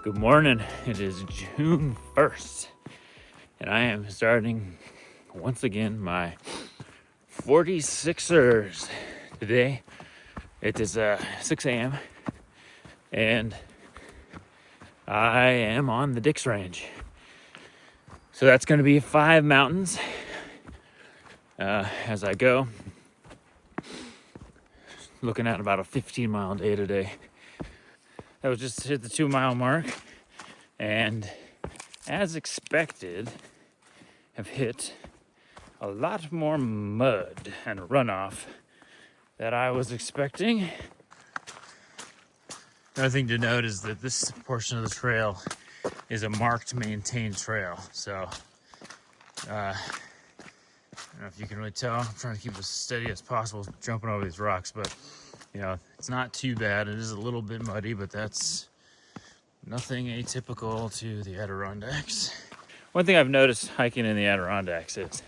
Good morning. It is June 1st, and I am starting once again my 46ers today. It is 6 a.m. and I am on the Dix Range. So that's going to be 5 mountains as I go. Looking at about a 15-mile day today. That was just hit the 2-mile mark, and as expected, have hit a lot more mud and runoff that I was expecting. Another thing to note is that this portion of the trail is a marked, maintained trail. So, I don't know if you can really tell. I'm trying to keep as steady as possible, jumping over these rocks, but it's not too bad. It is a little bit muddy, but that's nothing atypical to the Adirondacks. One thing I've noticed hiking in the Adirondacks is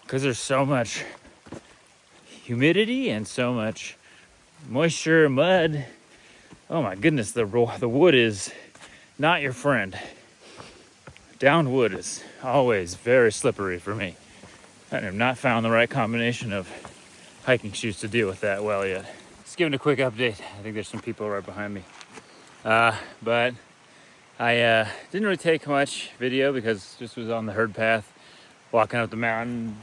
because there's so much humidity and so much moisture, mud. Oh my goodness, the wood is not your friend. Downed wood is always very slippery for me. I have not found the right combination of hiking shoes to deal with that well yet. Just giving a quick update. I think there's some people right behind me. But I didn't really take much video because just was on the herd path, walking up the mountain.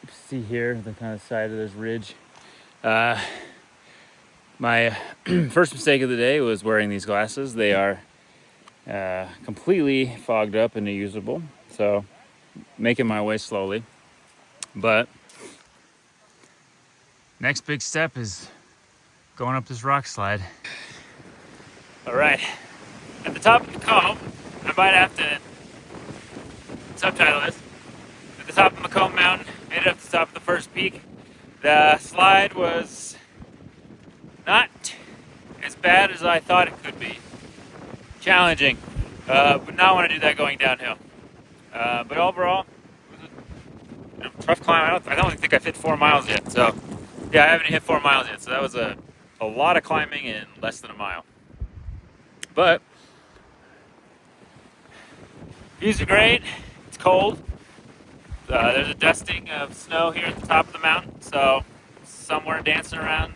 You can see here the kind of side of this ridge. My first mistake of the day was wearing these glasses. They are completely fogged up and unusable, so making my way slowly. But next big step is going up this rock slide. All right, at the top of Macomb, I might have to subtitle this. At the top of Macomb Mountain, made it up to the top of the first peak. The slide was not as bad as I thought it could be. Challenging. Would not want to do that going downhill. But overall, it was a tough climb. I don't think I've hit 4 miles yet. So, yeah, I haven't hit 4 miles yet. So that was a lot of climbing in less than a mile. But views are great. It's cold. There's a dusting of snow here at the top of the mountain. So somewhere dancing around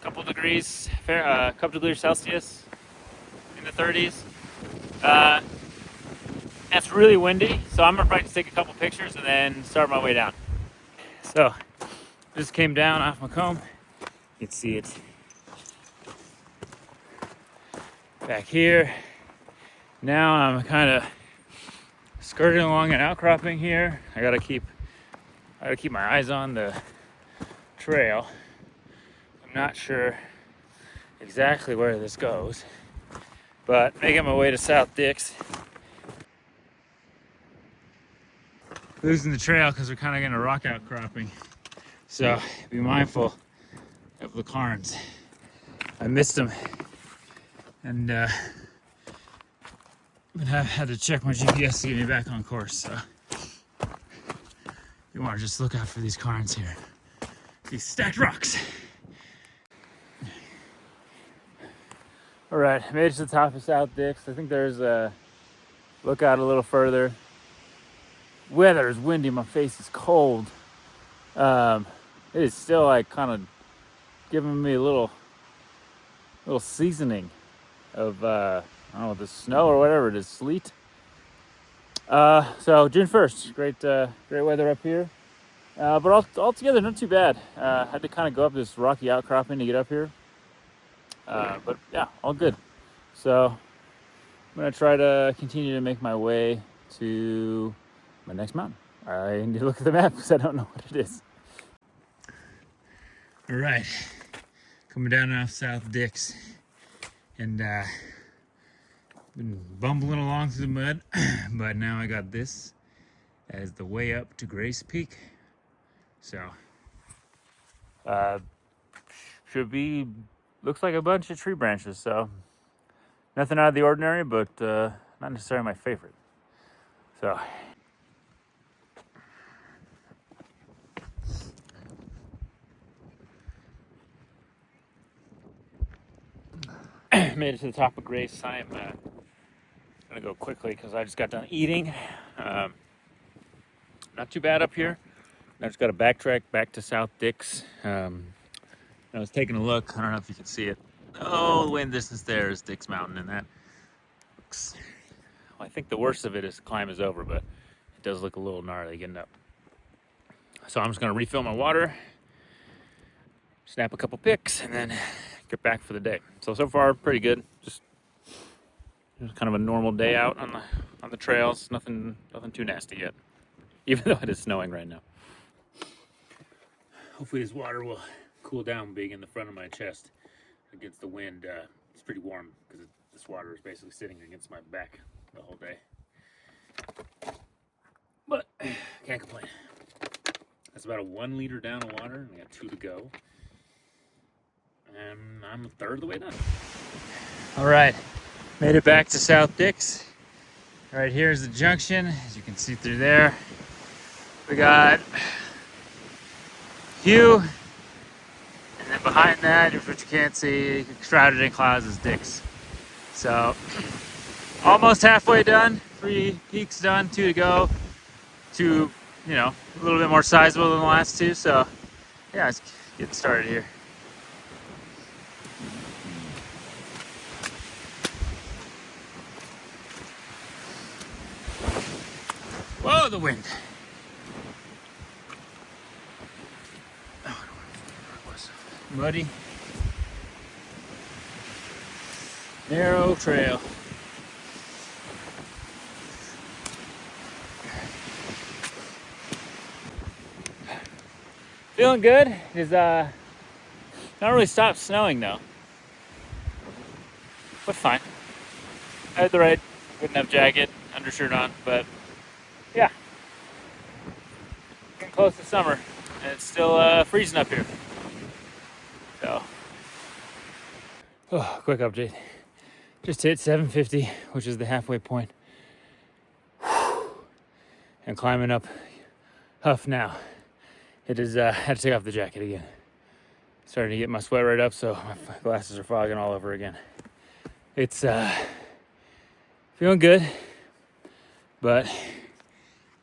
a couple degrees Celsius in the 30s. It's really windy, so I'm gonna probably just take a couple pictures and then start my way down. So, just came down off Macomb. You can see it back here. Now I'm kind of skirting along an outcropping here. I gotta keep my eyes on the trail. I'm not sure exactly where this goes, but making my way to South Dix. Losing the trail because we're kind of getting a rock outcropping, so be mindful of the cairns. I missed them, and but I've had to check my GPS to get me back on course. So you want to just look out for these cairns here, these stacked rocks. All right, made it to the top of South Dix. I think there's a lookout a little further. Weather is windy, my face is cold. It is still like kind of giving me a little seasoning of I don't know, the snow or whatever it is, sleet. So June 1st, great weather up here. But altogether not too bad. Had to kind of go up this rocky outcropping to get up here. But yeah, all good. So I'm gonna try to continue to make my way to my next mountain. I need to look at the map because I don't know what it is. All right, coming down off South Dix, and been bumbling along through the mud, but now I got this as the way up to Grace Peak. So looks like a bunch of tree branches. So nothing out of the ordinary, but not necessarily my favorite. So. made it to the top of Grace. I'm gonna go quickly because I just got done eating. Not too bad up here. I just got to backtrack back to South Dix. I was taking a look. I don't know if you can see it. Oh, the wind distance there is Dix Mountain, and that looks, well, I think the worst of it is climb is over, but it does look a little gnarly getting up. So I'm just gonna refill my water, snap a couple pics, and then get back for the day. So far pretty good. Just kind of a normal day out on the trails. Nothing too nasty yet, even though it is snowing right now. Hopefully this water will cool down being in the front of my chest against the wind. It's pretty warm because this water is basically sitting against my back the whole day. But can't complain. That's about a 1 liter down of water, and I got 2 to go. And I'm a third of the way done. All right, made it back to South Dix. Right here is the junction, as you can see through there. We got Hough, and then behind that, which you can't see, shrouded in clouds, is Dix. So, almost halfway done. 3 peaks done, 2 to go. 2, you know, a little bit more sizable than the last 2. So, yeah, let's get started here. Whoa, the wind. Muddy, narrow trail. Feeling good. It's not really stopped snowing though, but fine. I had the right good enough jacket, undershirt on, but yeah, getting close to summer, and it's still freezing up here. So, quick update. Just hit 750, which is the halfway point. And climbing up Hough now. It is, had to take off the jacket again. Starting to get my sweat right up, so my glasses are fogging all over again. It's, feeling good, but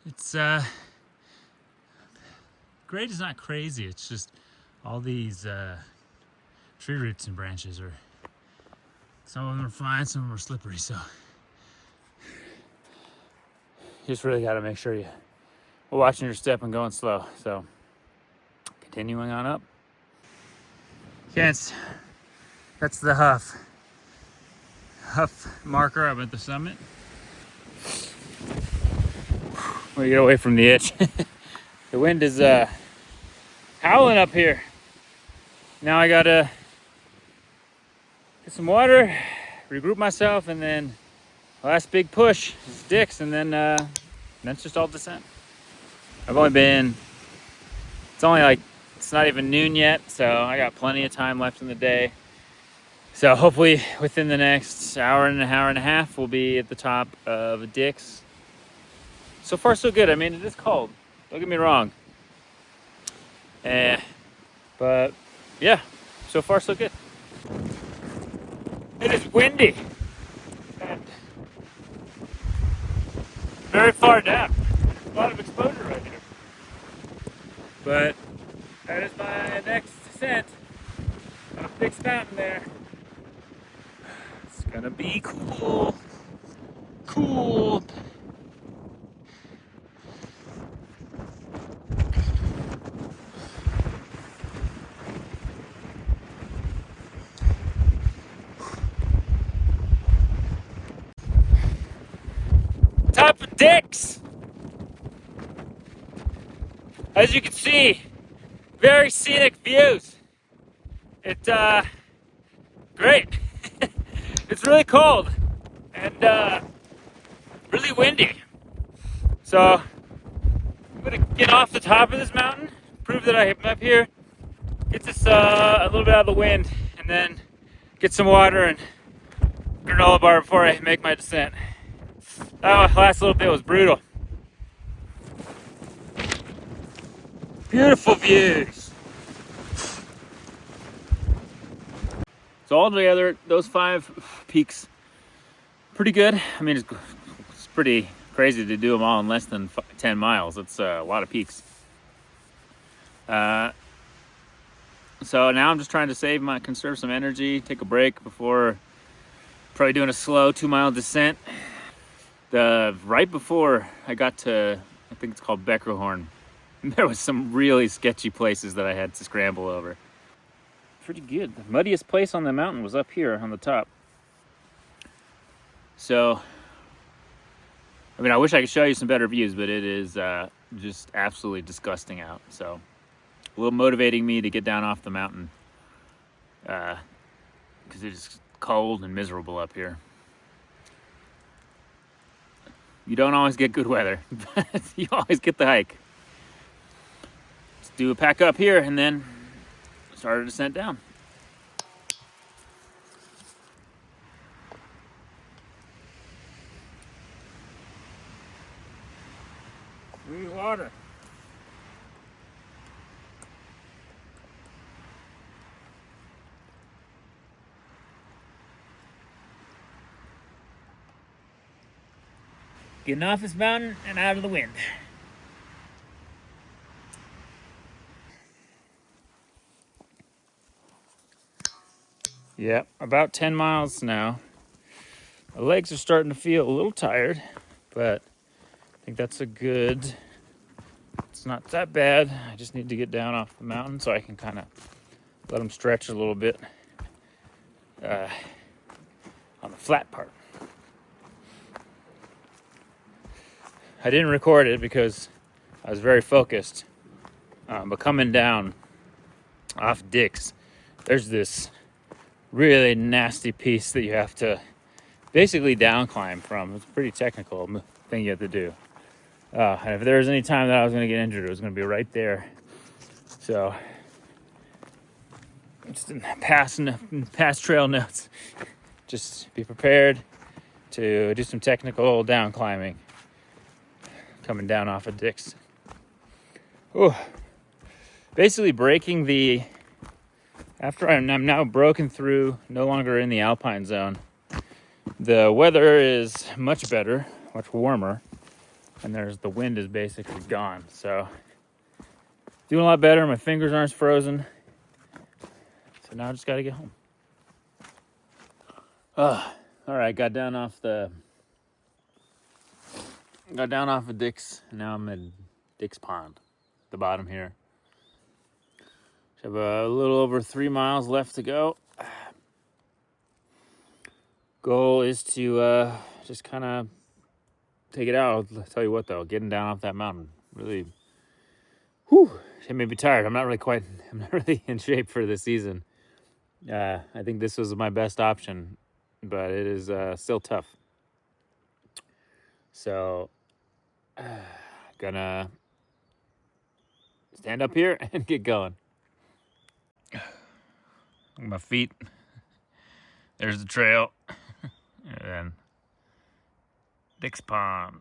it's, grade is not crazy. It's just all these, tree roots and branches are, some of them are fine, some of them are slippery, so you just really got to make sure you're watching your step and going slow. So continuing on up. That's the Hough marker up at the summit. We get away from the itch. The wind is howling up here. Now I gotta get some water, regroup myself, and then last big push is Dix, and then it's just all descent. I've only been, it's not even noon yet, so I got plenty of time left in the day. So hopefully within the next hour and a half, we'll be at the top of Dix. So far so good. I mean, it is cold, don't get me wrong. But yeah, so far so good. It is windy and very far down. A lot of exposure right here. But that is my next descent up Dix Mountain there. It's gonna be cool. Cool. Top of Dix. As you can see, very scenic views. It's great. It's really cold and really windy. So I'm gonna get off the top of this mountain, prove that I'm up here, get this a little bit out of the wind, and then get some water and granola bar before I make my descent. Oh, last little bit was brutal. Beautiful views. So altogether, those 5 peaks, pretty good. I mean, it's pretty crazy to do them all in less than 10 miles. It's a lot of peaks. So now I'm just trying to conserve some energy, take a break before probably doing a slow 2-mile descent. Right before I got to, I think it's called Beckerhorn, there was some really sketchy places that I had to scramble over. Pretty good. The muddiest place on the mountain was up here on the top. So, I mean, I wish I could show you some better views, but it is just absolutely disgusting out. So, a little motivating me to get down off the mountain because it is cold and miserable up here. You don't always get good weather, but you always get the hike. Let's do a pack up here and then start a descent down. Free water. Getting off this mountain and out of the wind. Yep, about 10 miles now. My legs are starting to feel a little tired, but I think that's it's not that bad. I just need to get down off the mountain so I can kind of let them stretch a little bit on the flat part. I didn't record it because I was very focused, but coming down off Dix, there's this really nasty piece that you have to basically down climb from. It's a pretty technical thing you have to do. And if there was any time that I was going to get injured, it was going to be right there. So, just past trail notes. Just be prepared to do some technical down climbing coming down off of Dix. Ooh. Basically breaking after I'm now broken through, no longer in the alpine zone. The weather is much better, much warmer, and the wind is basically gone. So doing a lot better. My fingers aren't frozen. So now I just got to get home. All right, got down off of Dix. And now I'm at Dix Pond, the bottom here. Have a little over 3 miles left to go. Goal is to just kind of take it out. I'll tell you what, though, getting down off that mountain really, it made me tired. I'm not really in shape for this season. I think this was my best option, but it is still tough. So, gonna stand up here and get going. My feet. There's the trail. And then Dix Pond.